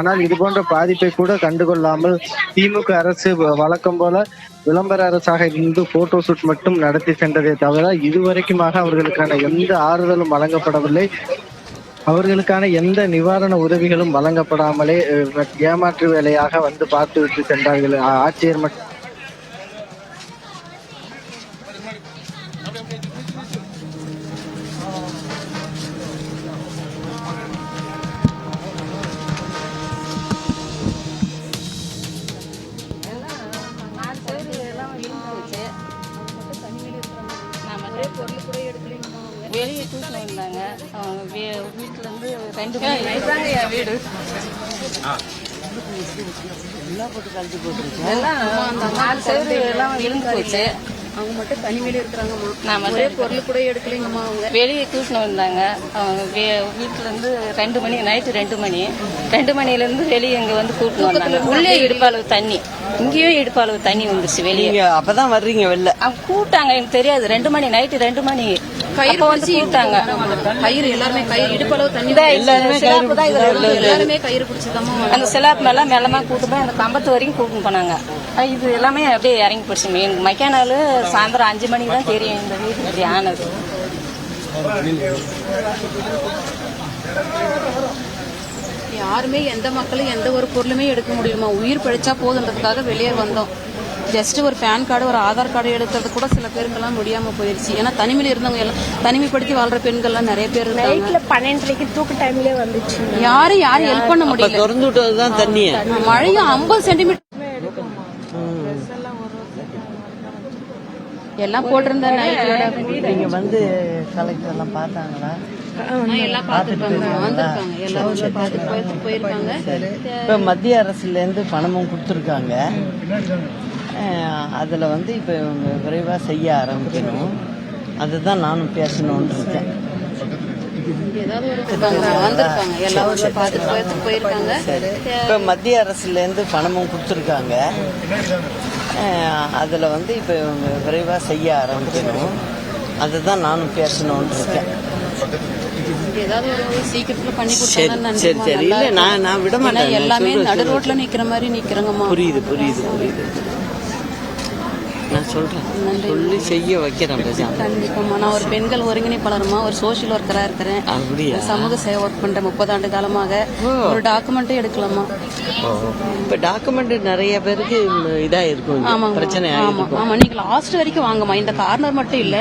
ஆனால் இது போன்ற பாதிப்பை கூட கண்டுகொள்ளாமல் திமுக அரசு வழக்கம் போல விளம்பர அரசாக இருந்து போட்டோ ஷூட் மட்டும் நடத்தி சென்றதை தவிர இதுவரைக்குமாக அவர்களுக்கான எந்த ஆறுதலும் வழங்கப்படவில்லை. அவர்களுக்கான எந்த நிவாரண உதவிகளும் வழங்கப்படாமலே ஏமாற்று வேலையாக வந்து பார்த்துவிட்டு சென்றார்கள். ஆட்சியர் மட்டும் வெளியே தூக்கில் இருந்தாங்க. வீட்டிலேருந்து 2 மணி தாங்க என் வீடு எல்லாம் போட்டு கழட்டி போட்டுருக்கேன். எல்லாம் அந்த 4 சைடு எல்லாம் விழுந்து போச்சு. அவங்க மட்டும் தனிமையில இருக்கிறாங்கம்மா. நான் மட்டும் பொருள் கூட எடுக்கலைங்கம்மா. அவங்க வெளியே தூக்கில் இருந்தாங்க. வீட்டிலேருந்து 2 மணி நைட்டு 2 மணி 2 மணிலேருந்து வெளியே இங்கே வந்து கூட்டின்னு வந்தாங்க. உள்ளே இடுப்பாளவு தண்ணி, இங்கேயும் இடுப்பாளவு தண்ணி வந்துருச்சு வெளியே. அப்பதான் வர்றீங்க வெளில? அவங்க கூட்டாங்க, எனக்கு தெரியாது. 2 மணி நைட்டு 2 மணி கயிறு வந்து கூட்டாங்க. கயிறு எல்லாருமே கயிறு இடுப்பளவு தண்ணி எல்லாருமே கயிறு பிடிச்சிருக்காம அந்த சிலாப் மேல மெல்லமா கூட்டு போய் அந்த கம்பத்து வரைக்கும் கூட்டின்னு போனாங்க. இது எல்லாமே அப்படியே இறங்கி போச்சு. எங்க மைக்கானால சாயந்தரம் 5 மணிக்கு தான் தெரியும் இந்த வீடு இப்படி ஆனது. யாருமே எந்த மக்களும் எந்த ஒரு பொருளுமே எடுக்க முடியுமா? உயிர் பிழைச்சா போதுன்றதுக்காக வெளியே வந்தோம். ஜஸ்ட் ஒரு பேன் கார்டு, ஒரு ஆதார் கார்டு எடுக்கிறது கூட சில பேருக்கெல்லாம் முடியாம போயிருச்சு. ஏன்னா தனிமையில இருந்தவங்க எல்லாம், தனிமைப்படுத்தி வாழ்ற பெண்கள்லாம் நிறைய பேர் இருக்காங்க. 12:30 தூக்கு டைம்லயே வந்துச்சு. யாரும் ஹெல்ப் பண்ண முடியல. திறந்து விட்டதுதான் தண்ணி. மழையும் 50 சென்டிமீட்டர் எல்லாம் போட்டிருந்த நீங்க வந்து கலெக்டர் எல்லாம் பார்த்தாங்களா? எல்லாம் பார்த்துருக்காங்க, வந்திருக்காங்க, எல்லாம் பார்த்துட்டு போயிருக்காங்க. இப்ப மத்திய அரசுல இருந்து பணமும் கொடுத்துருக்காங்க. அதுல வந்து இப்ப இவங்க விரைவா செய்ய ஆரம்பிக்கணும். அதுதான் நானும் பேசணும்னு இருக்கேன். இப்ப மத்திய அரசுல இருந்து பணமும் கொடுத்துருக்காங்க. அதுல வந்து இப்ப இவங்க விரைவா செய்ய ஆரம்பிக்கணும். அதுதான் நானும் பேசணும்னு இருக்கேன். சீக்கிரத்துல பண்ணி சரி சரி. இல்ல நான் விட மாட்டேன். எல்லாமே நடு ரோட்ல நிக்கிற மாதிரி நிக்கிறங்கம்மா. புரியுது புரியுது புரியுது. நான் சொல்றேன், சொல்லி செய்ய வைக்கிறேன். கண்டிப்பாமா. நான் ஒரு பெண்கள் ஒருங்கிணைப்பாளருமா, ஒரு சோசியல் ஒர்க்கரா இருக்கிறேன். அப்படியா? சமூக சேவை ஒர்க் பண்றேன் 30 ஆண்டு காலமாக. ஒரு டாக்குமெண்ட்டும் எடுக்கலாமா? இப்ப டாக்குமெண்ட் நிறைய பேருக்கு இதா இருக்கும், பிரச்சனை. ஆமா, நீங்க லாஸ்ட் வரைக்கும் வாங்கம்மா. இந்த கார்னர் மட்டும் இல்ல,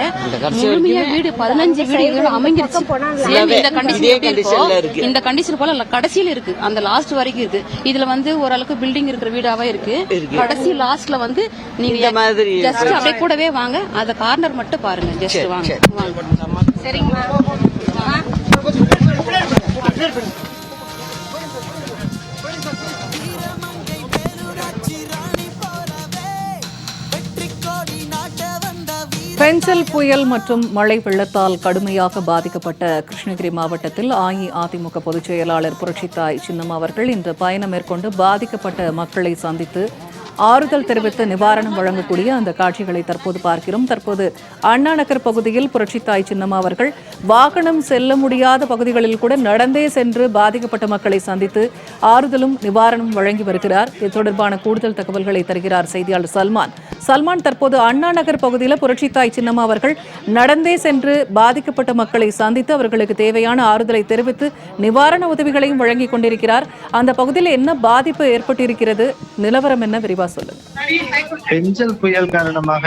முழுமையா வீடு 15 வீடு அமைஞ்சிருச்சு. இந்த கண்டிஷன் போல கடைசியில இருக்கு, அந்த லாஸ்ட் வரைக்கும் இருக்கு. இதுல வந்து ஓரளவுக்கு பில்டிங் இருக்கிற வீடாவே இருக்கு. கடைசி லாஸ்ட்ல வந்து நீங்க மாதிரி ஜஸ்ட் அப்படியே கூடவே வாங்க, அந்த கார்னர் மட்டும் பாருங்க. ஜஸ்ட் வாங்க. சரிங்களா? பென்சில் புயல் மற்றும் மழை வெள்ளத்தால் கடுமையாக பாதிக்கப்பட்ட கிருஷ்ணகிரி மாவட்டத்தில் அஇஅதிமுக பொதுச் செயலாளர் புரட்சித்தாய் சின்னம்மா அவர்கள் இன்று பயணம் மேற்கொண்டு பாதிக்கப்பட்ட மக்களை சந்தித்து ஆறுதல் தெரிவித்து நிவாரணம் வழங்கக்கூடிய அந்த காட்சிகளை தற்போது பார்க்கிறோம். தற்போது அண்ணா நகர் பகுதியில் புரட்சித்தாய் சின்னம்மா அவர்கள் வாகனம் செல்ல முடியாத பகுதிகளில் கூட நடந்தே சென்று பாதிக்கப்பட்ட மக்களை சந்தித்து ஆறுதலும் நிவாரணம் வழங்கி வருகிறார். இது தொடர்பான கூடுதல் தகவல்களை தருகிறார் செய்தியாளர் சல்மான். தற்போது அண்ணா நகர் பகுதியில் புரட்சித்தாய் சின்னம்மா அவர்கள் நடந்தே சென்று பாதிக்கப்பட்ட மக்களை சந்தித்து அவர்களுக்கு தேவையான ஆறுதலை தெரிவித்து நிவாரண உதவிகளையும் வழங்கிக் கொண்டிருக்கிறார். அந்த பகுதியில் என்ன பாதிப்பு ஏற்பட்டிருக்கிறது, நிலவரம் என்ன, விரிவாக சொல்லுங்க. பென்சில் புயல் காரணமாக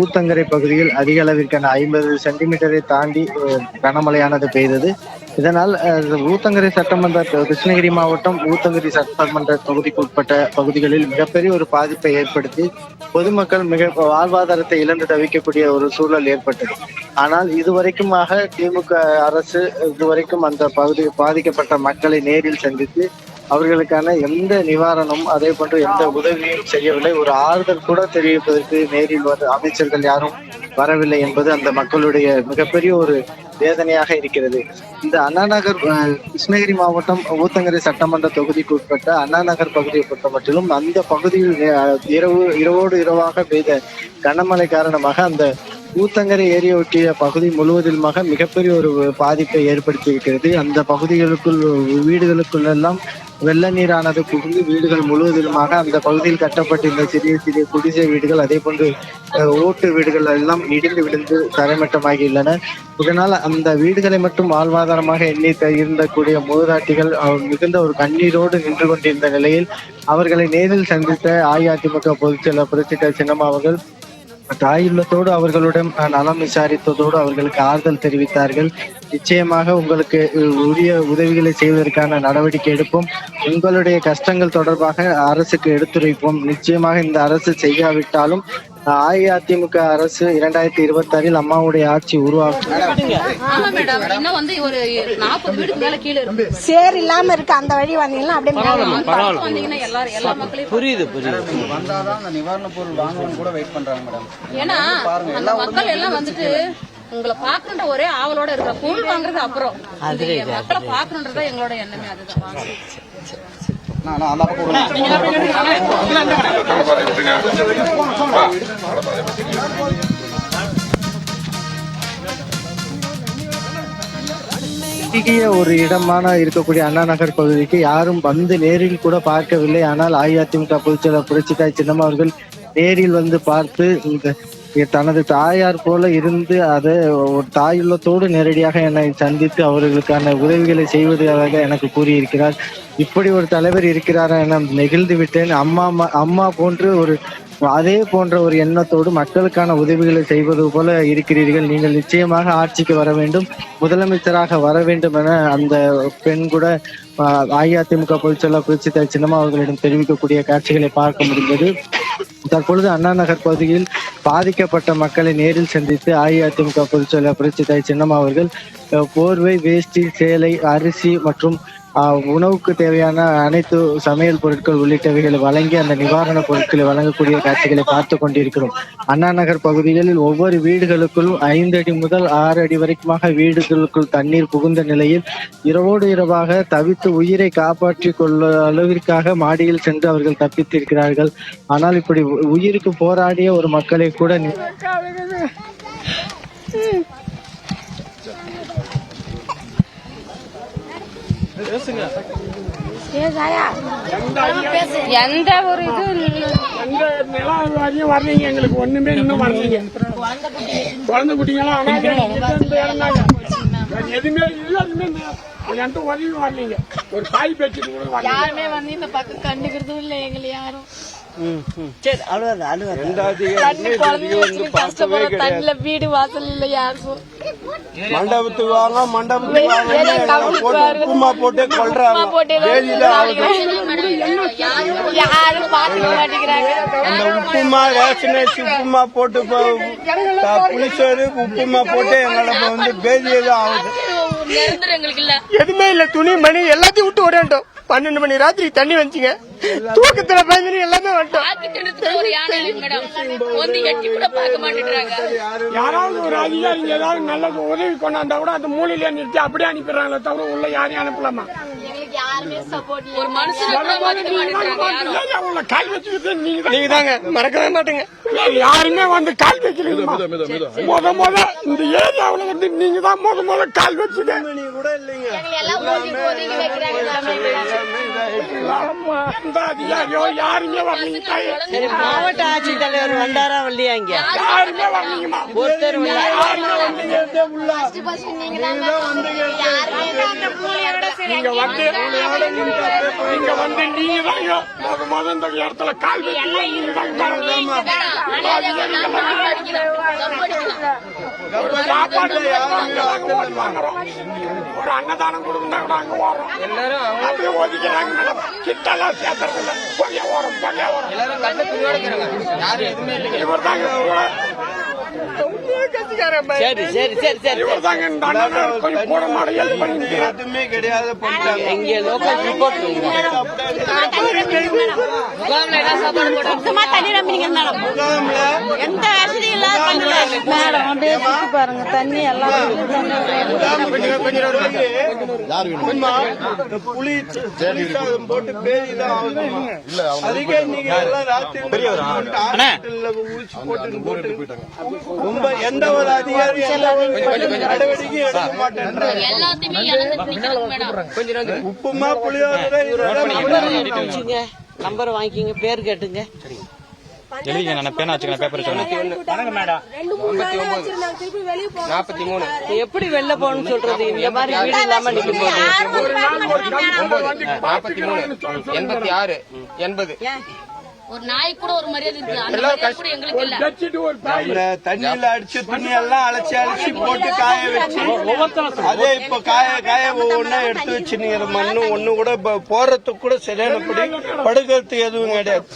ஊத்தங்கரை பகுதியில் அதிக அளவிற்கான 50 சென்டிமீட்டரை தாண்டி கனமழையானது பெய்தது. இதனால் ஊத்தங்கரை சட்டமன்ற, கிருஷ்ணகிரி மாவட்டம் ஊத்தங்கரை சட்டமன்ற தொகுதிக்கு உட்பட்ட பகுதிகளில் மிகப்பெரிய ஒரு பாதிப்பை ஏற்படுத்தி பொதுமக்கள் மிக வாழ்வாதாரத்தை இழந்து தவிக்கக்கூடிய ஒரு சூழல் ஏற்பட்டது. ஆனால் இதுவரைக்குமாக திமுக அரசு இதுவரைக்கும் அந்த பகுதி பாதிக்கப்பட்ட மக்களை நேரில் சந்தித்து அவர்களுக்கான எந்த நிவாரணம், அதே போன்று எந்த உதவியும் செய்யவில்லை. ஒரு ஆறுதல் கூட தெரிவிப்பதற்கு நேரில் அமைச்சர்கள் யாரும் வரவில்லை என்பது அந்த மக்களுடைய மிகப்பெரிய ஒரு வேதனையாக இருக்கிறது. இந்த அண்ணா நகர் கிருஷ்ணகிரி மாவட்டம் ஊத்தங்கரை சட்டமன்ற தொகுதிக்கு உட்பட்ட அண்ணா நகர் பகுதியை பொறுத்த மட்டிலும் அந்த பகுதியில் இரவோடு இரவாக பெய்த கனமழை காரணமாக அந்த ஊத்தங்கரை ஏரியை ஒட்டிய பகுதி முழுவதிலுமாக மிகப்பெரிய ஒரு பாதிப்பை ஏற்படுத்தி இருக்கிறது. அந்த பகுதிகளுக்குள் வீடுகளுக்குள்ளெல்லாம் வெள்ள நீரானது புகுந்து வீடுகள் முழுவதிலுமாக அந்த பகுதியில் கட்டப்பட்டிருந்த சிறிய சிறிய குடிசை வீடுகள், அதே போன்று ஓட்டு வீடுகள் எல்லாம் இடிந்து விழுந்து தரைமட்டமாகியுள்ளன. இதனால் அந்த வீடுகளை மட்டும் வாழ்வாதாரமாக எண்ணி இருந்தக்கூடிய மூதாட்டிகள் மிகுந்த ஒரு கண்ணீரோடு நின்று கொண்டிருந்த நிலையில் அவர்களை நேரில் சந்தித்த அஇஅதிமுக பொதுச் செயலர் புரட்சித் சின்னம்மா அவர்கள் தாயுள்ளத்தோடு அவர்களுடன் நலம் விசாரித்ததோடு அவர்களுக்கு ஆறுதல் தெரிவித்தார்கள். நிச்சயமாக உங்களுக்கு உரிய உதவிகளை செய்வதற்கான நடவடிக்கை எடுப்போம். உங்களுடைய கஷ்டங்கள் தொடர்பாக அரசுக்கு எடுத்துரைப்போம். நிச்சயமாக இந்த அரசு செய்யாவிட்டாலும் அஇஅதிமுக அரசு 2026 அம்மாவுடைய ஆட்சி உருவாக்கும். ஆமா மேடம், இன்னும் வந்து ஒரு 40 வீடுக்கு மேல கீழே இருக்கு. சேர் இல்லாம இருக்கு. அந்த வழி வந்தீங்கன்னா அப்படியே வந்தீங்கன்னா எல்லா மக்களையும் புரியுது வந்தாதான் அந்த நிவாரண பொருள் வாங்கணும்னு கூட வெயிட் பண்றாங்க மேடம். ஏன்னா அந்த மக்கள் எல்லாம் வந்துட்டு உங்களை பாக்கணுன்ற ஒரே ஆவலோட இருக்கிற பொருள் வாங்குறது அப்புறம் மக்களை பாக்கணுன்றதா எங்களோட எண்ணமே. அதுதான் ஒரு இடமான இருக்கக்கூடிய அண்ணா நகர் பகுதிக்கு யாரும் வந்து நேரில் கூட பார்க்கவில்லை. ஆனால் அஇஅதிமுக பொதுச் செயலர் புரட்சித்தாய் சின்னம்மா அவர்கள் நேரில் வந்து பார்த்து தனது தாயார் போல இருந்து அதை ஒரு தாயுள்ளத்தோடு நேரடியாக என்னை சந்தித்து அவர்களுக்கான உதவிகளை செய்வதாக எனக்கு கூறியிருக்கிறார். இப்படி ஒரு தலைவர் இருக்கிறாரா என நெகிழ்ந்து விட்டேன். அம்மா போன்று அதே போன்ற ஒரு எண்ணத்தோடு மக்களுக்கான உதவிகளை செய்வது போல இருக்கிறீர்கள். நீங்கள் நிச்சயமாக ஆட்சிக்கு வர வேண்டும், முதலமைச்சராக வர வேண்டும் என அந்த பெண் கூட அஇஅதிமுக பொதுச் செயலர் புரட்சித்தாய் சின்னம்மா அவர்களிடம் தெரிவிக்கக்கூடிய காட்சிகளை பார்க்க முடிந்தது. தற்பொழுது அண்ணா நகர் பகுதியில் பாதிக்கப்பட்ட மக்களை நேரில் சந்தித்து அஇஅதிமுக பொதுச் செயலர் புரட்சித்தாய் சின்னம்மா அவர்கள் போர்வை, வேஷ்டி, சேலை, அரிசி மற்றும் உணவுக்கு தேவையான அனைத்து சமையல் பொருட்கள் உள்ளிட்டவைகளை வழங்கி அந்த நிவாரண பொருட்களை வழங்கக்கூடிய காட்சிகளை பார்த்து கொண்டிருக்கிறோம். அண்ணா நகர் பகுதிகளில் ஒவ்வொரு வீடுகளுக்குள்ளும் 5 அடி முதல் 6 அடி வரைக்குமாக வீடுகளுக்குள் தண்ணீர் புகுந்த நிலையில் இரவோடு இரவாக தவித்து உயிரை காப்பாற்றிக் கொள்ள அளவிற்காக மாடியில் சென்று அவர்கள் தப்பித்திருக்கிறார்கள். ஆனால் இப்படி உயிருக்கு போராடிய ஒரு மக்களை கூட எந்த ஒரு இது வரலீங்க. எங்களுக்கு ஒண்ணுமே இன்னும் வரலீங்க. குழந்தை குட்டிங்கெல்லாம் எதுவுமே எந்த உதவியும் வரலீங்க. ஒரு காய் பேச்சுட்டு கூட யாருமே வந்து இந்த பக்கம் கண்டுக்கிறதும் இல்லை எங்களை யாரும். சரி, அழுவாது. கஷ்டப்படுற தண்ணில வீடு வாசல் இல்ல யாருக்கும். மண்டபத்துக்கு வாங்க, உப்புமா போட்டு கொள்றாங்க. யாரும் பாத்துக்க மாட்டேங்கிறாங்க. அந்த உப்புமா ரேஷன் அரிசி உப்புமா போட்டு புளிசோறு உப்புமா போட்டு எங்களை வந்து பேதியெல்லாம் ஆகுது. எதுவுமே இல்ல. துணி மணி எல்லாத்தையும் விட்டு ஓடட்டும். 12 மணி ராத்திரி தண்ணி வந்துச்சுங்க. தூக்கத்துல பயந்து எல்லாமே வந்துட்டோம். யாராவது ஒரு அதிகாரி ஏதாவது நல்ல உதவி கொண்டாந்தா கூட அந்த மூலையில நிறுத்தி அப்படியே அனுப்பிடுறாங்களே தவிர உள்ள யாரையும் அனுப்பலாமா? கால் வச்சுக்கிட்டு நீங்க தாங்க மறக்கவே மாட்டீங்க. யாருமே வந்து கால் வைக்கிறீங்க. முத இந்த ஏரியாவுல வந்து நீங்க தான் முத கால் வச்சுக்க கூட இல்லைங்க. அதிகாரியோ யாருமே வரலீங்க. மாவட்ட ஆட்சித்தலைவர் வந்தாரா வரலையாங்க? யாருமே வரலீங்கம்மா. ஒருத்தர் நீங்க வந்து நீங்க தாங்க முத இந்த இடத்துல கால் வச்சு சாப்பாடு வாங்குறோம். ஒரு அன்னதானம் கொடுக்குன்னா கூட அங்க வரோம். அப்படியே ஒதுக்கிறாங்க. கிட்டெல்லாம் சேர்த்துறது இல்லை. பொய்ய வரும். இவர் தாங்க எதுவுமே கிடையாது. எந்த வசதியும் மேடம் அப்படியே சுத்தி பாருங்க தண்ணி எல்லாம் புலி போட்டு பேதிதான் ஆகுதுமா. அதுக்கே நீங்க எல்லாம் ராத்திரி ஊசி போட்டு ரொம்ப எந்த ஒரு அதிகாரி எந்த ஒரு நடவடிக்கை எடுக்க மாட்டேன்றாங்க. உப்புமா புளியோதரை நம்பர் வாங்கிக்கிங்க, பேர் கேட்டுங்க. எப்படி வெளில போகணும்னு சொல்றது? இந்த மாதிரி வீடு இல்லாம நிக்கும் போது 86 80 ஒரு நாய் கூட ஒரு மரியாதை இருக்கு. அந்த மரியாதை கூட எங்களுக்கு இல்ல. இந்த தண்ணியில அடிச்சு துணி எல்லாம் அலசி போட்டு காய வச்சு அதே இப்ப காய ஒவ்வொன்னா எடுத்து வச்சு நீங்க மண்ணு ஒண்ணு கூட போறதுக்கு கூட சரியானபடி படுக்கிறதுக்கு எதுவும் கிடையாது.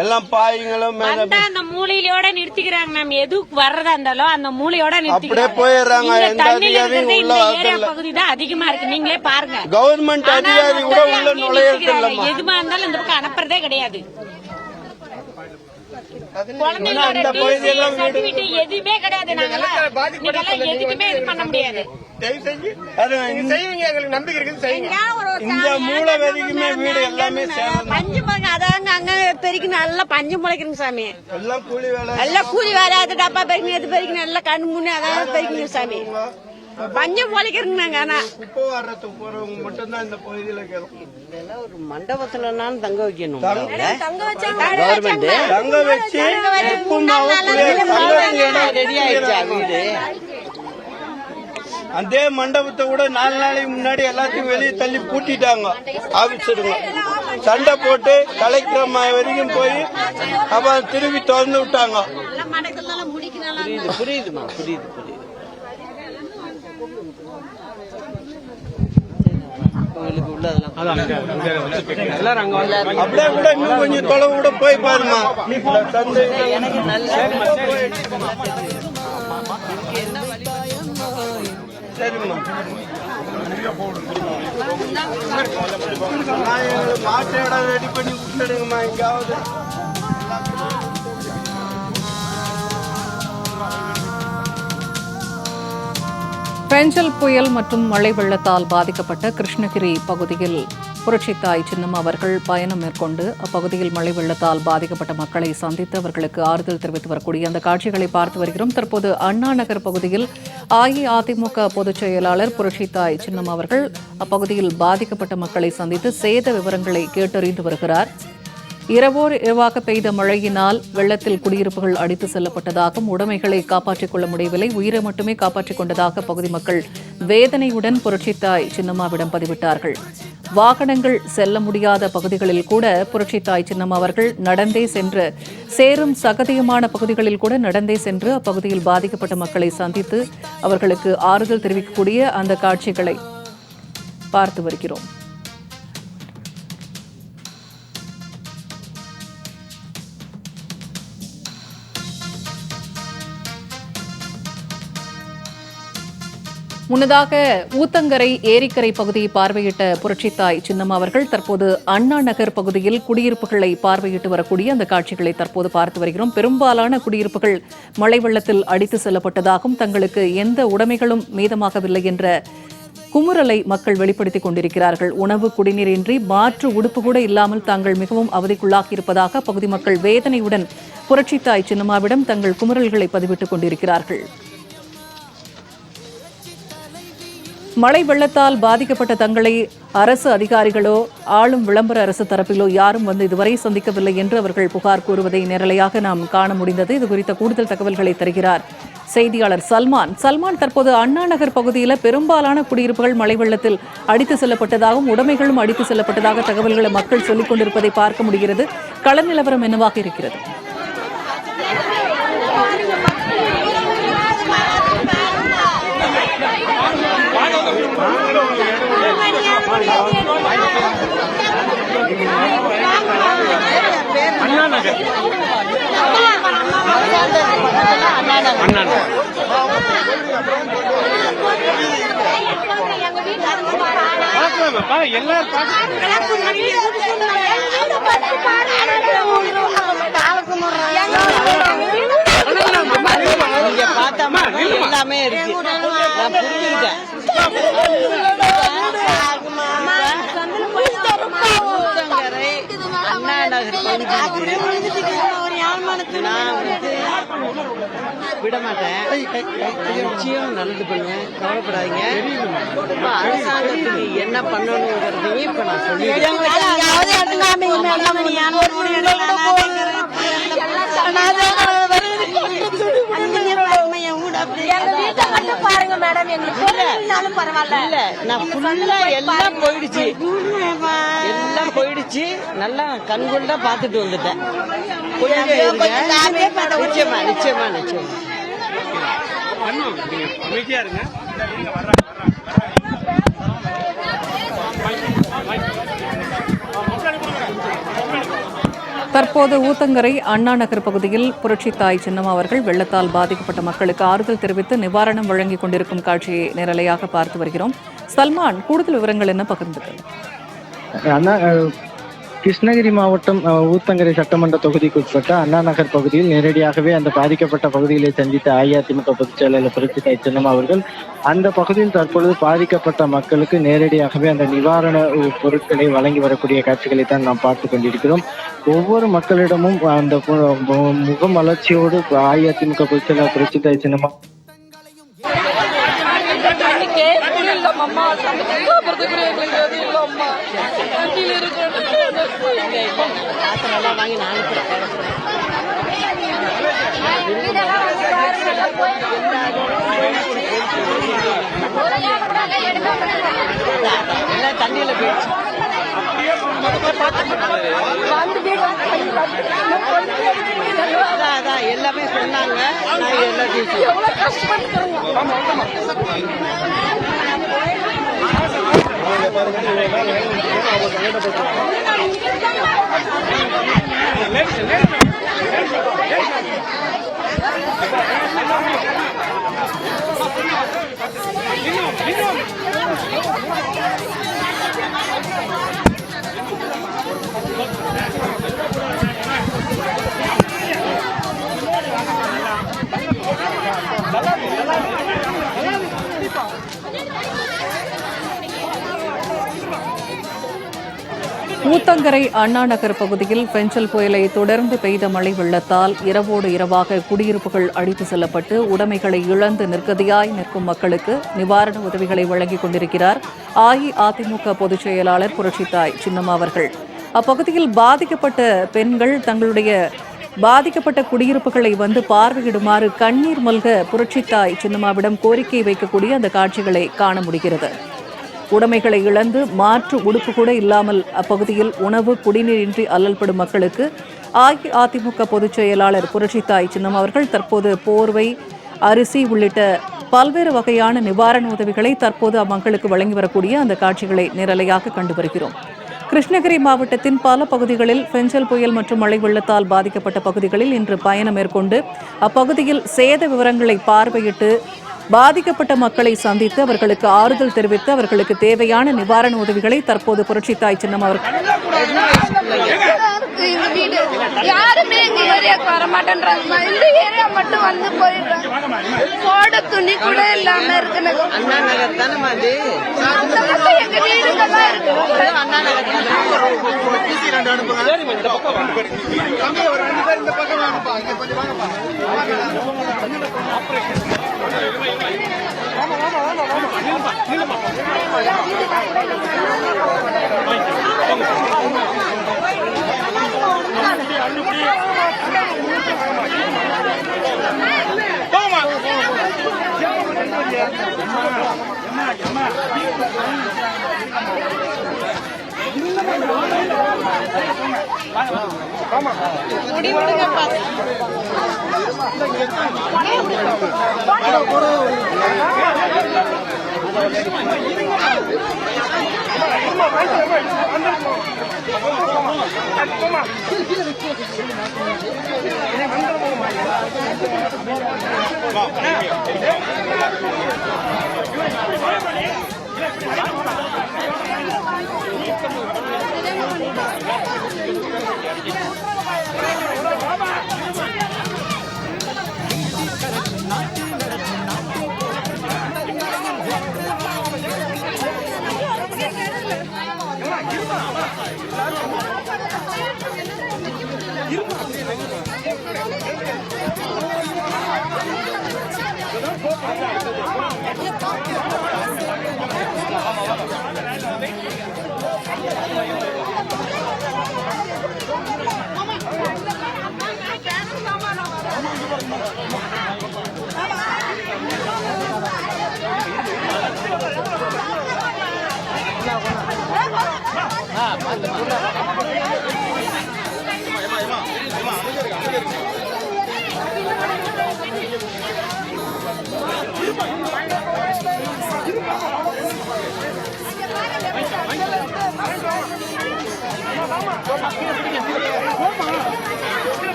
எல்லாம் பாய்களும் அந்த மூலையிலோட நிறுத்திக்கிறாங்க. மேம் எது வர்றதா இருந்தாலும் அந்த மூலையோட அப்படியே போயிடுறாங்க. எந்த அதிகாரியும் உள்ள பகுதி தான் அதிகமா இருக்கு. நீங்களே பாருங்க. கவர்மெண்ட் அதிகாரி கூட உள்ள நுழையிறது இல்லம்மா. எதுமா இருந்தாலும் இந்த பக்கம் அனுப்புறதே கிடையாது. அந்த பகுதியெல்லாம் எதுவுமே கிடையாது. நாங்கெல்லாம் எதுக்குமே இது பண்ண முடியாது. இந்த மூளை வரைக்குமே வீடு எல்லாமே பஞ்சு முளைக்க அதாங்க அங்க பெருக்கி நல்லா பஞ்சு முளைக்கிறங்க சாமி. எல்லாம் கூலி வேலை, எல்லாம் கூலி வேலை. அது டப்பா பெருக்கணும், எது பெருக்கணும், எல்லாம் கண்ணு முன்னே அதான் பெருக்கணும் சாமி. பஞ்சம் முளைக்கிறங்க நாங்க. ஆனா இப்போ வர்றதுக்கு போறவங்க மட்டும்தான் இந்த பகுதியில கேட்கும். இதெல்லாம் ஒரு மண்டபத்துலனாலும் தங்க வைக்கணும். தங்க வச்சு ரெடி ஆயிடுச்சா வீடு? அதே மண்டபத்தை கூட 4 நாளைக்கு முன்னாடி எல்லாத்தையும் வெளியே தள்ளி பூட்டிட்டாங்க. ஆபீசருங்க சண்டை போட்டு கலெக்டர் வரைக்கும் போய் அப்புறம் திரும்பி திறந்து விட்டாங்க. புரியுதுமா, புரியுது. அப்படியே கூட இன்னும் கொஞ்சம் தொலைவு கூட போய் பாருமா. எனக்கு நல்ல சரிம்மா. மாட்டு இடம் ரெடி பண்ணி விட்டுடுங்கம்மா. எங்காவது பெஞ்சல் புயல் மற்றும் மழை வெள்ளத்தால் பாதிக்கப்பட்ட கிருஷ்ணகிரி பகுதியில் புரட்சித்தாய் சின்னம்மா அவர்கள் பயணம் மேற்கொண்டு அப்பகுதியில் மழை வெள்ளத்தால் பாதிக்கப்பட்ட மக்களை சந்தித்து அவர்களுக்கு ஆறுதல் தெரிவித்து வரக்கூடிய அந்த காட்சிகளை பார்த்து வருகிறோம். தற்போது அண்ணா நகர் பகுதியில் அஇஅதிமுக பொதுச் செயலாளர் புரட்சித்தாய் சின்னம்மா அவர்கள் அப்பகுதியில் பாதிக்கப்பட்ட மக்களை சந்தித்து சேத விவரங்களை கேட்டறிந்து வருகிறார். இரவாக பெய்த மழையினால் வெள்ளத்தில் குடியிருப்புகள் அடித்து செல்லப்பட்டதாகவும் உடைமைகளை காப்பாற்றிக் கொள்ள முடியவில்லை, உயிரை மட்டுமே காப்பாற்றிக் கொண்டதாக பகுதி மக்கள் வேதனையுடன் புரட்சித்தாய் சின்னம்மாவிடம் பதிவிட்டார்கள். வாகனங்கள் செல்ல முடியாத பகுதிகளில் கூட புரட்சித்தாய் சின்னம்மா அவர்கள் நடந்தே சென்று சேரும் சகதியமான பகுதிகளில் கூட நடந்தே சென்று அப்பகுதியில் பாதிக்கப்பட்ட மக்களை சந்தித்து அவர்களுக்கு ஆறுதல் தெரிவிக்கக்கூடிய அந்த காட்சிகளை பார்த்து வருகிறோம். முன்னதாக ஊத்தங்கரை ஏரிக்கரை பகுதியை பார்வையிட்ட புரட்சித்தாய் சின்னம்மா அவர்கள் தற்போது அண்ணா நகர் பகுதியில் குடியிருப்புகளை பார்வையிட்டு வரக்கூடிய அந்த காட்சிகளை தற்போது பார்த்து வருகிறோம். பெரும்பாலான குடியிருப்புகள் மழை வெள்ளத்தில் அடித்து செல்லப்பட்டதாகவும் தங்களுக்கு எந்த உடைமைகளும் மீதமாகவில்லை என்ற குமுறலை மக்கள் வெளிப்படுத்திக் கொண்டிருக்கிறார்கள். உணவு குடிநீரின்றி மாற்று உடுப்பு கூட இல்லாமல் தாங்கள் மிகவும் அவதிக்குள்ளாகியிருப்பதாக பகுதி மக்கள் வேதனையுடன் புரட்சித்தாய் சின்னம்மாவிடம் தங்கள் குமுறல்களை பதிவிட்டுக் கொண்டிருக்கிறார்கள். மழை வெள்ளத்தால் பாதிக்கப்பட்ட தங்களை அரசு அதிகாரிகளோ ஆளும் விளம்பர அரசு தரப்பிலோ யாரும் வந்து இதுவரை சந்திக்கவில்லை என்று அவர்கள் புகார் கூறுவதை நேரலையாக நாம் காண முடிந்தது. இது குறித்த கூடுதல் தகவல்களை தருகிறார் செய்தியாளர் சல்மான். தற்போது அண்ணா நகர் பகுதியில் பெரும்பாலான குடியிருப்புகள் மழை வெள்ளத்தில் அடித்து செல்லப்பட்டதாகவும் உடைமைகளும் அடித்து செல்லப்பட்டதாக தகவல்களை மக்கள் சொல்லிக் கொண்டிருப்பதை பார்க்க முடிகிறது. கள நிலவரம் என்னவாக இருக்கிறது? எல்லாரும் எல்லாமே இருக்கு. நான் புரிஞ்சுக்கிட்டேன். ஊத்தங்கரை அண்ணா நகர் நான் விட மாட்டேன். நிச்சயம் நல்லது பண்ணுவேன், கவலைப்படாதீங்க. இப்ப அரசாங்கத்துக்கு என்ன பண்ணணுங்கிறதையும் இப்ப நான் சொல்லிட்டேன். பாருங்க மேடம், எங்களுக்கு பரவாயில்ல. இல்ல நான் ஃபுல்லா எல்லாம் போயிடுச்சு. நல்லா கண்கொண்டா பாத்துட்டு வந்துட்டேன். நிச்சயமா நிச்சயமா நிச்சயமா. தற்போது ஊத்தங்கரை அண்ணா நகர் பகுதியில் புரட்சித்தாய் சின்னம்மா அவர்கள் வெள்ளத்தால் பாதிக்கப்பட்ட மக்களுக்கு ஆறுதல் தெரிவித்து நிவாரணம் வழங்கிக் கொண்டிருக்கும் காட்சியை நேரலையாக பார்த்து வருகிறோம். சல்மான், கூடுதல் விவரங்கள் என்ன பகிர்ந்துகள்? கிருஷ்ணகிரி மாவட்டம் ஊத்தங்கரை சட்டமன்ற தொகுதிக்கு உட்பட்ட அண்ணா நகர் பகுதியில் நேரடியாகவே அந்த பாதிக்கப்பட்ட பகுதிகளை சந்தித்த அஇஅதிமுக பொதுச் செயலாளர் புரட்சித்தாய் சின்னம்மா அவர்கள் அந்த பகுதியில் தற்பொழுது பாதிக்கப்பட்ட மக்களுக்கு நேரடியாகவே அந்த நிவாரண பொருட்களை வழங்கி வரக்கூடிய காட்சிகளை தான் நாம் பார்த்து கொண்டிருக்கிறோம். ஒவ்வொரு மக்களிடமும் அந்த முகமலர்ச்சியோடு அஇஅதிமுக பொதுச் செயலாளர் புரட்சித்தாய் சின்னம்மா தண்ணியில போயிடுச்சு. எல்லாமே சொன்னாங்க. நான் எல்லாத்தையும் ஊத்தங்கரை அண்ணா நகர் பகுதியில் பெஞ்சல் புயலை தொடர்ந்து பெய்த மழை வெள்ளத்தால் இரவோடு இரவாக குடியிருப்புகள் அடித்து செல்லப்பட்டு உடைமைகளை இழந்து நிர்கதியாய் நிற்கும் மக்களுக்கு நிவாரண உதவிகளை வழங்கிக் கொண்டிருக்கிறார் அஇஅதிமுக பொதுச் செயலாளர் புரட்சித்தாய் சின்னம்மா அவர்கள். அப்பகுதியில் பாதிக்கப்பட்ட பெண்கள் தங்களுடைய பாதிக்கப்பட்ட குடியிருப்புகளை வந்து பார்வையிடுமாறு கண்ணீர் மல்க புரட்சித்தாய் சின்னம்மாவிடம் கோரிக்கை வைக்கக்கூடிய அந்த காட்சிகளை காண முடிகிறது. உடைமைகளை இழந்து மாற்று உடுப்பு கூட இல்லாமல் அப்பகுதியில் உணவு குடிநீரின்றி அல்லல்படும் மக்களுக்கு அஇஅதிமுக பொதுச் செயலாளர் புரட்சித்தாய் சின்னம்மா அவர்கள் தற்போது போர்வை, அரிசி உள்ளிட்ட பல்வேறு வகையான நிவாரண உதவிகளை தற்போது அம்மக்களுக்கு வழங்கி வரக்கூடிய அந்த காட்சிகளை நேரலையாக கண்டு வருகிறோம். கிருஷ்ணகிரி மாவட்டத்தின் பல பகுதிகளில் பெஞ்சல் புயல் மற்றும் மழை வெள்ளத்தால் பாதிக்கப்பட்ட பகுதிகளில் இன்று பயணம் மேற்கொண்டு அப்பகுதியில் சேத விவரங்களை பார்வையிட்டு பாதிக்கப்பட்ட மக்களை சந்தித்து அவர்களுக்கு ஆறுதல் தெரிவித்து அவர்களுக்கு தேவையான நிவாரண உதவிகளை தற்போது புரட்சித்தாய் சின்னம்மா அவர்கள் யாருமே எங்க ஏரியாவுக்கு வர மாட்டேன்றாங்க. இந்த ஏரியா மட்டும் வந்து போயிடுறாங்க. போட துணி கூட இல்லாம இருக்கு. அண்ணா நகர் தானே மாதிரி எங்க வீடுங்க தான் இருக்கு. அண்ணா நகர்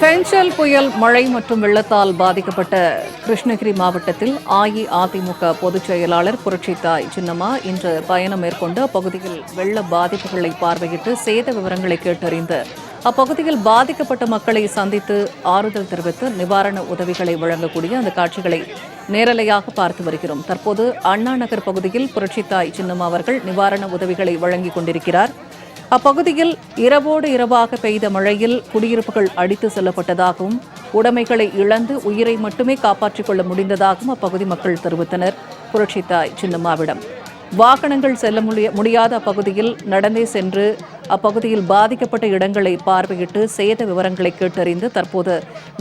பெஞ்சல் புயல் மழை மற்றும் வெள்ளத்தால் பாதிக்கப்பட்ட கிருஷ்ணகிரி மாவட்டத்தில் அஇஅதிமுக பொதுச் செயலாளர் புரட்சித்தாய் சின்னம்மா இன்று பயணம் மேற்கொண்டு அப்பகுதியில் வெள்ள பாதிப்புகளை பார்வையிட்டு சேத விவரங்களை கேட்டறிந்து அப்பகுதியில் பாதிக்கப்பட்ட மக்களை சந்தித்து ஆறுதல் தெரிவித்து நிவாரண உதவிகளை வழங்கக்கூடிய அந்த காட்சிகளை நேரலையாக பார்த்து வருகிறோம். தற்போது அண்ணா நகர் பகுதியில் புரட்சித்தாய் சின்னம்மா அவர்கள் நிவாரண உதவிகளை வழங்கிக் கொண்டிருக்கிறார். அப்பகுதியில் இரவோடு இரவாக பெய்த மழையில் குடியிருப்புகள் அடித்து செல்லப்பட்டதாகவும் உடைமைகளை இழந்து உயிரை மட்டுமே காப்பாற்றிக் கொள்ள முடிந்ததாகவும் அப்பகுதி மக்கள் தெரிவித்தனர். புரட்சித்தாய் சின்னம்மாவிடம் வாகனங்கள் செல்ல முடியாத அப்பகுதியில் நடந்தே சென்று அப்பகுதியில் பாதிக்கப்பட்ட இடங்களை பார்வையிட்டு சேத விவரங்களை கேட்டறிந்து தற்போது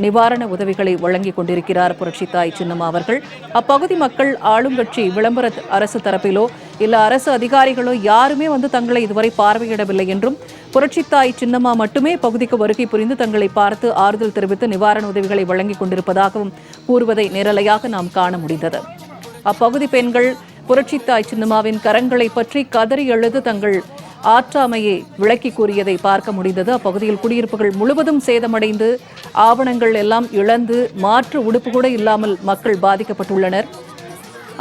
நிவாரண உதவிகளை வழங்கிக் கொண்டிருக்கிறார் புரட்சித்தாய் சின்னம்மா அவர்கள். அப்பகுதி மக்கள் ஆளுங்கட்சி விளம்பர அரசு தரப்பிலோ இல்ல அரசு அதிகாரிகளோ யாருமே தங்களை இதுவரை பார்வையிடவில்லை என்றும் புரட்சித்தாய் சின்னம்மா மட்டுமே பகுதிக்கு வருகை புரிந்து தங்களை பார்த்து ஆறுதல் தெரிவித்து நிவாரண உதவிகளை வழங்கிக் கொண்டிருப்பதாகவும் கூறுவதை நேரலையாக நாம் காண முடிந்தது. அப்பகுதி பெண்கள் புரட்சித்தாய் சின்னம்மாவின் கரங்களை பற்றி கதறி எழுது தங்கள் ஆற்றாமையை விளக்கி கூறியதை பார்க்க முடிந்தது. அப்பகுதியில் குடியிருப்புகள் முழுவதும் சேதமடைந்து ஆவணங்கள் எல்லாம் இழந்து மாற்று உடுப்பு கூட இல்லாமல் மக்கள் பாதிக்கப்பட்டுள்ளனர்.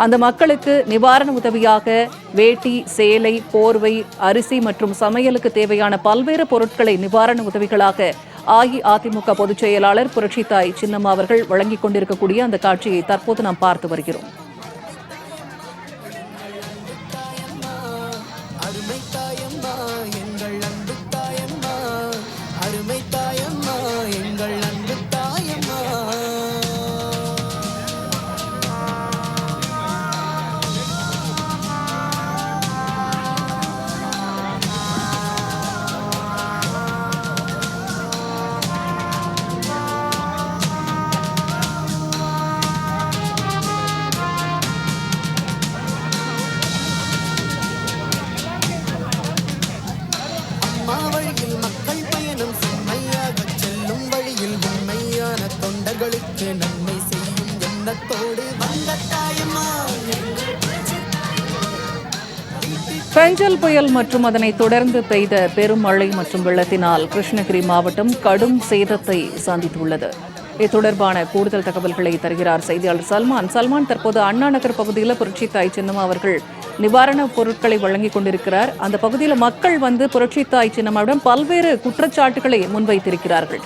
அந்த மக்களுக்கு நிவாரண உதவியாக வேட்டி, சேலை, போர்வை, அரிசி மற்றும் சமையலுக்கு தேவையான பல்வேறு பொருட்களை நிவாரண உதவிகளாக அஇஅதிமுக பொதுச் செயலாளர் புரட்சித்தாய் சின்னம்மா அவர்கள் வழங்கிக் கொண்டிருக்கக்கூடிய அந்த காட்சியை தற்போது நாம் பார்த்து வருகிறோம். நன்மை செய்யும் எண்ணத்தோடு வந்த தாயம்மா. பெஞ்சல் புயல் மற்றும் அதனை தொடர்ந்து பெய்த பெருமழை மற்றும் வெள்ளத்தினால் கிருஷ்ணகிரி மாவட்டம் கடும் சேதத்தை சந்தித்துள்ளது. இது தொடர்பான கூடுதல் தகவல்களை தருகிறார் செய்தியாளர் சல்மான். சல்மான், தற்போது அண்ணா நகர் பகுதியில் புரட்சித்தாய் சின்னம்மா அவர்கள் நிவாரணப் பொருட்களை வழங்கிக் கொண்டிருக்கிறார். அந்த பகுதியில் மக்கள் புரட்சித்தாய் சின்னம்மாவிடம் பல்வேறு குற்றச்சாட்டுகளை முன்வைத்திருக்கிறார்கள்.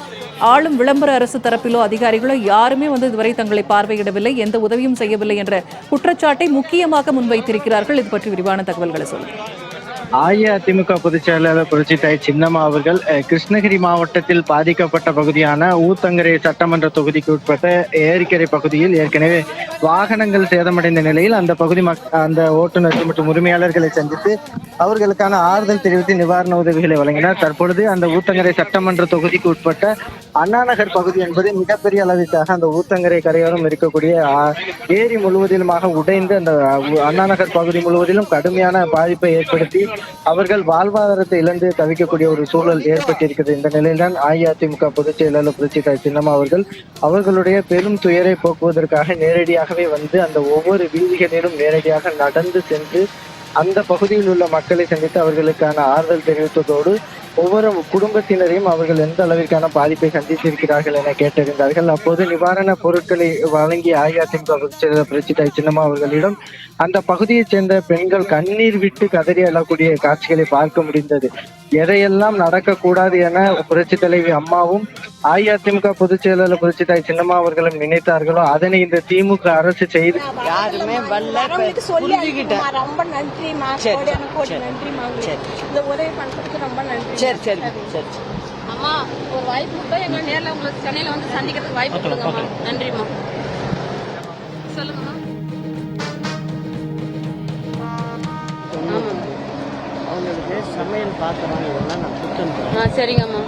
ஆளும் விளம்பர அரசு தரப்பிலோ அதிகாரிகளோ யாருமே இதுவரை தங்களை பார்வையிடவில்லை, எந்த உதவியும் செய்யவில்லை என்ற குற்றச்சாட்டை முக்கியமாக முன்வைத்திருக்கிறார்கள். இது பற்றி விரிவான தகவல்களை சொல்லுங்கள். அஇஅதிமுக பொதுச் செயலாளர் புரட்சித்தாய் சின்னம்மா அவர்கள் கிருஷ்ணகிரி மாவட்டத்தில் பாதிக்கப்பட்ட பகுதியான ஊத்தங்கரை சட்டமன்ற தொகுதிக்கு உட்பட்ட ஏரிக்கரை பகுதியில் ஏற்கனவே வாகனங்கள் சேதமடைந்த நிலையில் அந்த பகுதி அந்த ஓட்டுநர்கள் மற்றும் உரிமையாளர்களை சந்தித்து அவர்களுக்கான ஆறுதல் தெரிவித்து நிவாரண உதவிகளை வழங்கினார். தற்பொழுது அந்த ஊத்தங்கரை சட்டமன்ற தொகுதிக்கு உட்பட்ட அண்ணா நகர் பகுதி என்பது மிகப்பெரிய அளவிற்காக அந்த ஊத்தங்கரை கரையோரம் இருக்கக்கூடிய ஏரி முழுவதிலுமாக உடைந்து அந்த அண்ணா நகர் பகுதி முழுவதிலும் கடுமையான பாதிப்பை ஏற்படுத்தி அவர்கள் வாழ்வாதாரத்தை இழந்து தவிக்கக்கூடிய ஒரு சூழல் ஏற்பட்டிருக்கிறது. இந்த நிலையில்தான் அஇஅதிமுக பொதுச் செயலாளர் புரட்சித்தாய் சின்னம்மா அவர்களுடைய பெரும் துயரை போக்குவதற்காக நேரடியாகவே அந்த ஒவ்வொரு வீதிகளிலும் நேரடியாக நடந்து சென்று அந்த பகுதியில் உள்ள மக்களை சந்தித்து அவர்களுக்கான ஆறுதல் தெரிவித்ததோடு ஒவ்வொரு குடும்பத்தினரையும் அவர்கள் எந்த அளவிற்கான பாதிப்பை சந்தித்திருக்கிறார்கள் என கேட்டறிந்தார்கள். அப்போது நிவாரண பொருட்களை வழங்கிய அஇஅதிமுக பொதுச் செயலாளர் புரட்சித்தாய் சின்னம்மா அவர்களிடம் அந்த பகுதியைச் சேர்ந்த பெண்கள் கண்ணீர் விட்டு கதறி அழக்கூடிய காட்சிகளை பார்க்க முடிந்தது. எதையெல்லாம் நடக்கக்கூடாது என புரட்சி தலைவி அம்மாவும் அஇஅதிமுக பொதுச் செயலாளர் புரட்சி தாய் சின்னம்மா அவர்களும் நினைத்தார்களோ அதனை இந்த திமுக அரசு செய்து யாருமே புரிஞ்சுக்கிட்டேன். ரொம்ப நன்றிமா, கோடி நன்றிமா, இந்த உதவி பண்றதுக்கு ரொம்ப நன்றி. சரி சரி சரி. அம்மா ஒரு வாய்ப்பு கொடுத்தா எங்களை நேரில் உங்களுக்கு சென்னையில் வந்து சந்திக்கிறதுக்கு வாய்ப்பு கொடுங்கம்மா. நன்றிம்மா. சொல்லுங்கம்மா. அவங்களுக்கு சமையல் பாத்திரம் இதெல்லாம் நான் கொடுத்துருக்கேன். சரிங்கம்மா.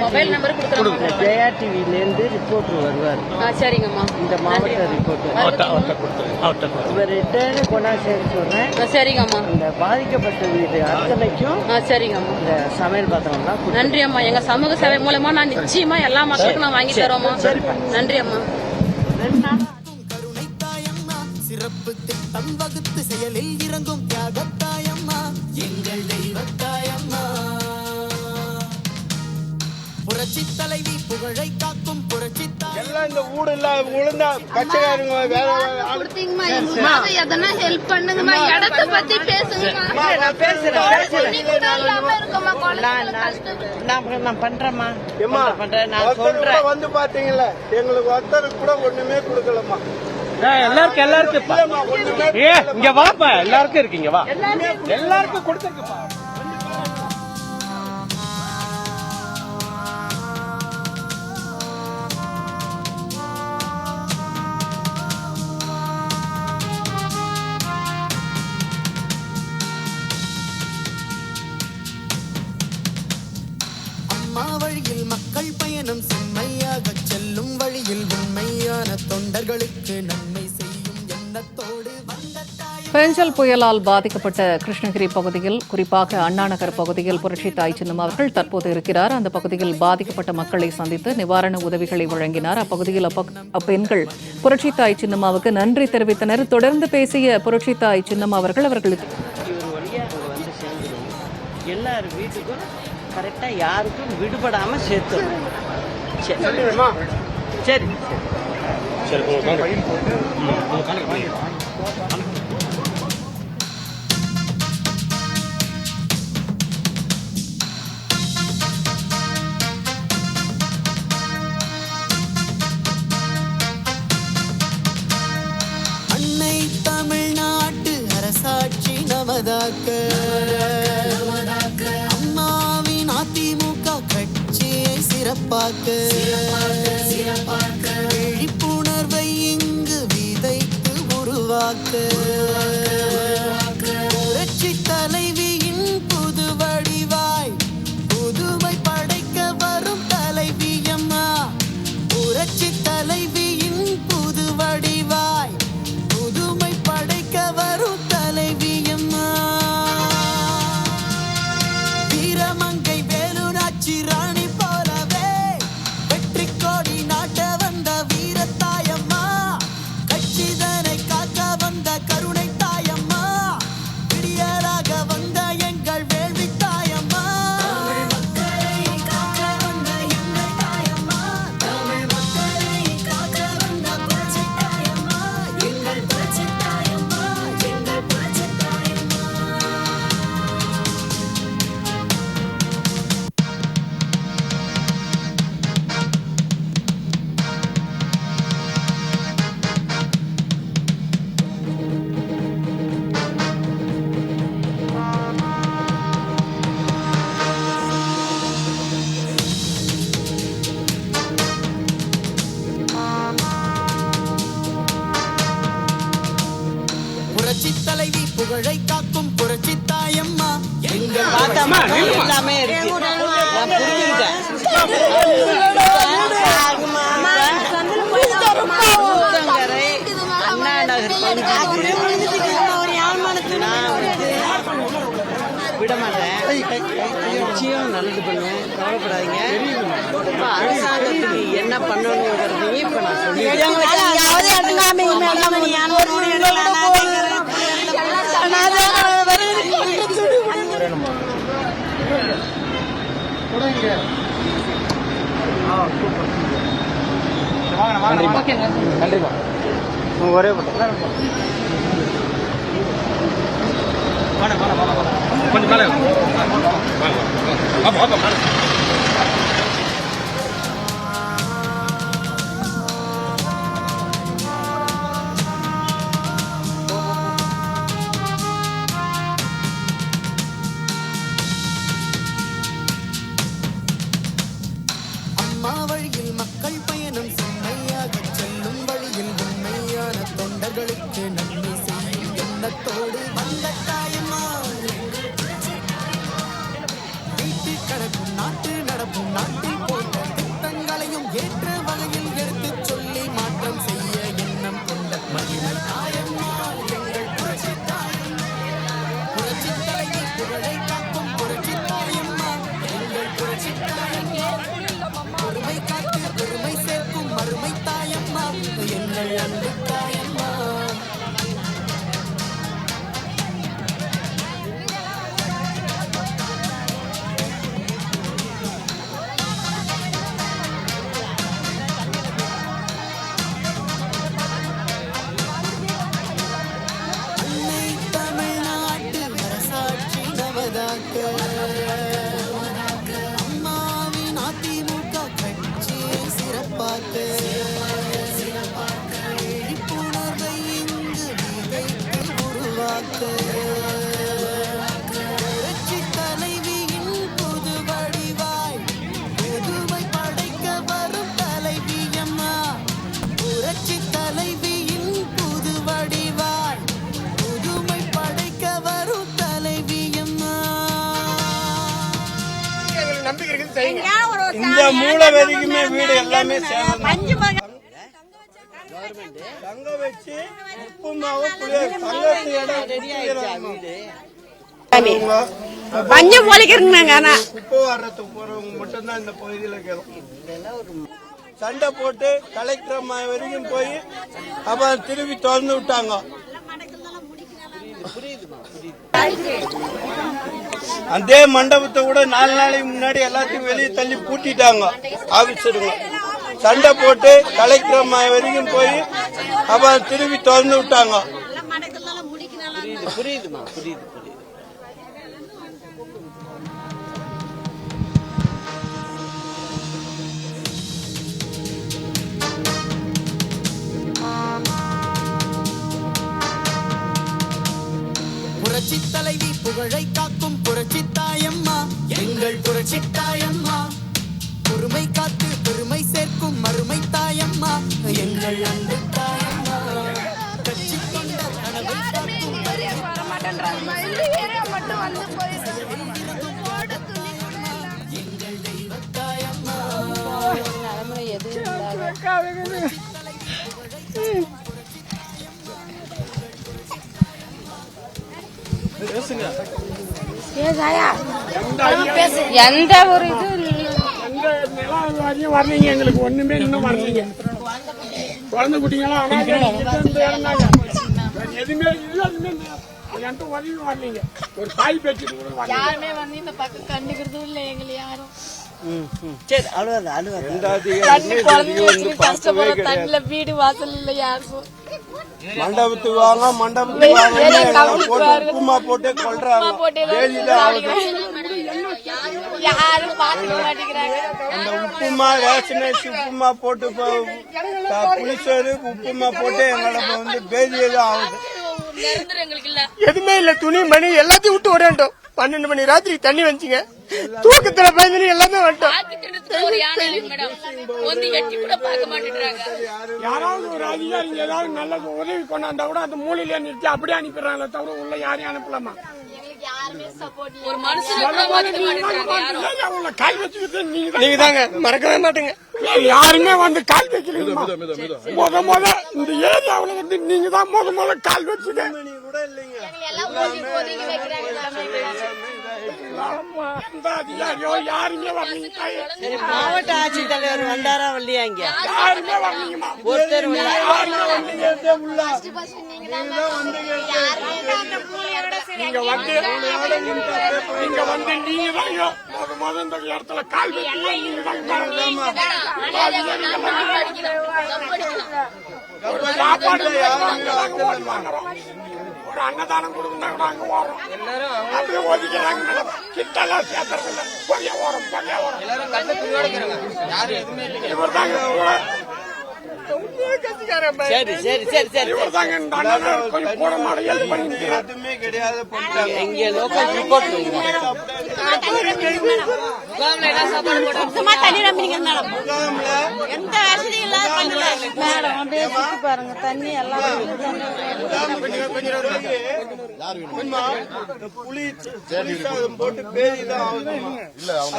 மொபைல் நம்பர் கொடுத்துருங்க. ஜெயா டிவிலேருந்து ரிப்போர்ட்டர் வருவார். சரிங்கம்மா. இந்த மாவட்ட ரிப்போர்ட்டர் இவர்கிட்ட கொண்டாந்து சேர்த்து சொல்றேன். சரிங்கம்மா. இந்த பாதிக்கப்பட்ட வீடு அத்தனைக்கும் சரிங்கம்மா. இந்த சமையல் பாத்திரம்லாம் நன்றி அம்மா. எங்க சமூக சேவை மூலமா நான் நிச்சயமா எல்லா மக்களுக்கும் நான் வாங்கி தரோம்மா. நன்றி அம்மா. கருணை தாயம்மா, சிறப்பு திட்டம் வகுத்து செயலில் இறங்கும் தியாகத்தாயம்மா, எங்கள் தெய்வத்தாயம்மா, புரட்சி தலைவி புகழை காக்கும் புரட்சி எல்லாம் இந்த ஊடுல உளுந்தா கட்சிக்காரங்க வேற கொடுத்தீங்கம்மா. எங்களுக்காக எதனா ஹெல்ப் பண்ணுங்கம்மா. இடத்தை பத்தி பேசுங்கம்மா. நான் பேசுறேன். துணி கூட இல்லாம இருக்கம்மா. குழந்தைங்க கஷ்டப்பட்டு நான் பண்றேம்மா. பண்றேன். நான் சொல்றேன். வந்து பாத்தீங்களா, எங்களுக்கு ஒருத்தருக்கு கூட ஒண்ணுமே கொடுக்கலம்மா. எல்லாருக்கும் இங்க வாப்பா, எல்லாருக்கும் இருக்கீங்க வா, எல்லாருக்கும் கொடுத்துருக்குப்பா. அம்மா வழியில் மக்கள் பயணம் செம்மையாக செல்லும் வழியில் உண்மையான தொண்டர்களுக்கு நன்மை செய்யும் எண்ணத்தோடு வந்த பெஞ்சல் புயலால் பாதிக்கப்பட்ட கிருஷ்ணகிரி பகுதியில், குறிப்பாக அண்ணாநகர் பகுதியில் புரட்சி தாய் சின்னம்மா அவர்கள் தற்போது இருக்கிறார். அந்த பகுதியில் பாதிக்கப்பட்ட மக்களை சந்தித்து நிவாரண உதவிகளை வழங்கினார். அப்பகுதியில் அப்பெண்கள் புரட்சி தாய் சின்னம்மாவுக்கு நன்றி தெரிவித்தனர். தொடர்ந்து பேசிய புரட்சி தாய் சின்னம்மா அவர்கள் அவர்களுக்கு வந்து சேர்ந்துடும். எல்லார் வீட்டுக்கும் கரெக்டா யாருக்கும் விடுபடாம சேர்த்துடும். சரி அன்னை தமிழ்நாட்டு அரசாட்சி நமதாக்க, அம்மாவின் அதிமுக கட்சியை சிறப்பாக்க, விழிப்புணர்வை இங்கு விதைத்து உருவாக்க, புரட்சி தலைவியின் புது வடிவாய் புதுமை படைக்க வரும் தலைவியம்மா, புரட்சி தலைவியின் புது வடிவாய் புதுமை படைக்க வரும் தலைவியம்மா, வீரமங்கை வேலுநாச்சி ராணி போலவே வெற்றி கோடி நாட்ட வந்த வீரத்தாயம்மா, கட்சிதனை காக்க வந்த கருணை தாயம்மா, விடியலாக வந்த எங்கள் வேள்வி தாயம்மா, தமிழ் மக்களை காக்க வந்த எங்கள் தாயம்மா, தமிழ் மக்களை காக்க வந்த புரட்சி தாயம்மா, எங்கள் புரட்சி தாயம்மா, எங்கள் புரட்சி தாயம்மா. புரட்சி தலைவி புகழை காக்கும் புரட்சி தாயம்மா, எங்கள் எல்லாமே இருக்கு. நான் புரிஞ்சுக்கிட்டேன். ஊத்தங்கரை அண்ணா நகர் பகுதிக்கு நான் வந்து விட மாட்டேன். நிச்சயம் நல்லது பண்ணுவேன், கவலைப்படாதீங்க. இப்ப அரசாங்கத்துக்கு என்ன பண்ணணுங்கிறதையும் இப்ப நான் சொல்லிடுறேன். கண்டிப்பா ஒரே கொஞ்சம் மேலே அப்பா மேலே அம்மா வழியில் மக்கள் பயணம் செம்மையாக செல்லும் வழியில் உண்மையான தொண்டர்களுக்கு நன்மை செய்யும் எண்ணத்தோடு வந்த தாயம்மா வீட்டு கடக்கும் நாட்டு நடப்பும் நாட்டில் போன்ற திட்டங்களையும் ஏற்ற வகையில் எடுத்துச் சொல்லி மாற்றம் செய்ய எண்ணம் கொண்ட மகிமை தாயம்மா எங்கள் புரட்சி தாயம்மா புரட்சி தலைவி புகழை காக்கும் புரட்சி தாயம்மா எங்கள் புரட்சி தாயம்மா பெருமை காத்து பெருமை சேர்க்கும் மறுமை தாயம்மா எங்கள் அன்பு தாயம்மா அன்னை தமிழ்நாட்டு அரசாட்சி நவதாக்க அம்மாவின் அதிமுக கட்சியை சிறப்பாக்க விழிப்புணர்வை இங்கு விதைத்து உருவாக்க புரட்சி தலைவியின் புது வடிவாய் புதுமை படைக்க வரும் தலைவி அம்மா புரட்சி தலைவியின் புது வடிவாய் புதுமை படைக்க வரும் தலைவி அம்மா நம்பிக்கை இருக்குது செய்யுங்க. இந்த மூளை வரைக்குமே வீடு எல்லாமே சேலம் தங்க வச்சு உப்புமாவு தங்கத்து இடம் பஞ்சம் பொழைக்கிறேங்க. ஆனா உப்பு வர்றதுக்கு போறவங்க மட்டும்தான் இந்த பகுதியில கேளும். சண்டை போட்டு கலெக்டர் அம்மா வரைக்கும் போய் அப்புறம் திருப்பி திறந்து விட்டாங்க. அதே மண்டபத்தை கூட 4 நாளைக்கு முன்னாடி எல்லாத்தையும் வெளியே தள்ளி பூட்டிட்டாங்க ஆபீசருங்க. சண்டை போட்டு கலெக்டர் அம்மா வரைக்கும் போய் அப்புறம் திருப்பி திறந்து விட்டாங்க. புரியுதுமா புரியுது. புரட்சி தலைவி புகழை காக்கும் புரட்சி தாயம்மா எங்கள் புரட்சி தாயம்மா பொறுமை காத்து பெருமை சேர்க்கும் மறுமை தாயம்மா எங்கள் அன்பு தாயம்மா கட்சி கொண்ட கனவை காக்கும் வரமாட்டேன்றாங்கம்மா. இந்த ஏரியா மட்டும் வந்து போயிடுது. போட துணி கூட இல்ல. எங்கள் தெய்வ தாயம்மா எந்த ஒரு இது எந்த நிலம் வரையும் வரலீங்க. எங்களுக்கு ஒண்ணுமே இன்னும் வரலீங்க. குழந்தை குட்டிங்களாம் எதுவுமே என்கிட்ட உதவியும் வரலீங்க. ஒரு காய் பேச்சுட்டு கூட வரல. யாருமே வந்து இந்த பக்கம் கண்டுக்கிறதும் இல்லை எங்களை யாரும். சரி அழுவாது அழுவாது. தண்ணி குழந்தைங்க வச்சு கஷ்டப்படுற தண்ணில வீடு வாசல் இல்ல யாருக்கும். மண்டபத்துக்கு வாங்க மண்டபத்துக்கு வாங்க போட்டு உப்புமா போட்டு கொள்றாங்க. யாரும் பாத்துக்க மாட்டேங்கிறாங்க. அந்த உப்புமா ரேஷனரிசி உப்புமா போட்டு புளிசோறு உப்புமா போட்டு எங்களோட வந்து பேதியெல்லாம் ஆகுது. எதுவுமே இல்ல. துணி மணி எல்லாத்தையும் விட்டு வரேன்ட்டோம். 12 மணி ராத்திரி தண்ணி வந்துச்சுங்க. தூக்கத்துல பயந்து எல்லாமே வந்துட்டோம். யாராவது ஒரு அதிகாரிங்க ஏதாவது நல்ல உதவி கொண்டாண்டா கூட அந்த மூலையில நிறுத்தி அப்படியே அனுப்பிடுறாங்களே தவிர உள்ள யாரையும் அனுப்பலாமா? கால் வச்சுக்கிட்டு நீங்க தாங்க மறக்கவே மாட்டீங்க. யாருமே வந்து கால் வைக்கல. முத இந்த ஏரியாவுல வந்து நீங்க தான் முத கால் வச்சுக்க கூட இல்லைங்க. அதிகாரியோ யாருமே வரலீங்க. மாவட்ட ஆட்சித்தலைவர் வந்தாரா வரலையா? இங்க யாருமே வரலீங்கம்மா. ஒருத்தர் நீங்க வந்து நீங்க தாங்க முத இந்த இடத்துல கால் வச்சு நீங்க தாங்க சாப்பாடு வாங்குறோம். ஒரு அன்னதானம் கொடுக்குன்னா கூட அங்க ஓரம் அப்படியே ஒதுக்கிறாங்க மேடம். கிட்டெல்லாம் சேர்த்துறதில்ல. பொய்ய ஓரம் இவர் தாங்க சரி சரி சரி சரி இவர் தாங்க இந்த அண்ணன் கொஞ்சம் கூட மாட ஹெல்ப் பண்ணிட்டு எதுவுமே கிடையாது போட்டாங்க. இங்க லோக்கல் ரிப்போர்ட் சும்மா தண்ணி நம்பிங்க மேடம். எந்த வசதியும் இல்லாத பண்ணல மேடம். அப்படியே சுத்தி பாருங்க தண்ணி எல்லாம் புளி சாதம் போட்டு பேதிதான் ஆகுதுமா.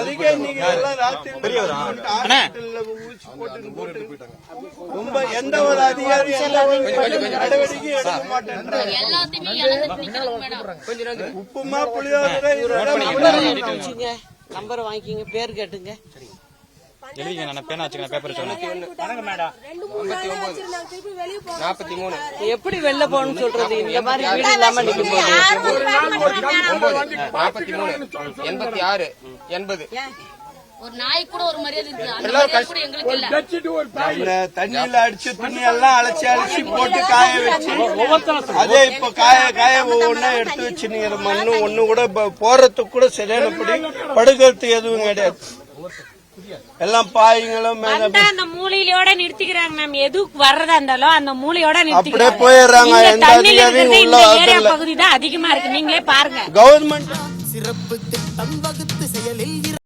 அதுக்கே நீங்க எல்லாம் ராத்திரி ஹாஸ்பிட்டல்ல ஊசி போட்டு ரொம்ப எந்த ஒரு அதிகாரி நடவடிக்கை எடுக்க மாட்டேன்றாங்க. உப்புமா புளியோதரை நம்பர் வாங்கிக்கிங்க, பேர் கேட்டுங்க. எப்படி வெளில போகணும்னு சொல்றது? இந்த மாதிரி வீடு இல்லாம நிக்கும் போது 43 86 80 ஒரு நாய் கூட ஒரு மரியாதை இருக்கு. எங்களுக்கு இல்ல. தண்ணியில அடிச்சு துணி எல்லாம் அழைச்சி போட்டு காய வச்சு அதே இப்ப காய ஒவ்வொன்னா எடுத்து வச்சுங்கிற மண்ணு ஒண்ணு கூட போறதுக்கு கூட சரியானபடி படுக்கிறதுக்கு எதுவும் கிடையாது. எல்லாம் பாய்களும் அந்த மூலையோட நிறுத்திக்கிறாங்க மேம். எதுக்கு வர்றதா இருந்தாலும் அந்த மூலையோட அப்படியே போயிடுறாங்க. எந்த அதிகாரியும் உள்ள பகுதி தான் அதிகமா இருக்கு. நீங்களே பாருங்க. கவர்மெண்ட் சிறப்பு திட்டம் வகுத்து செயலில்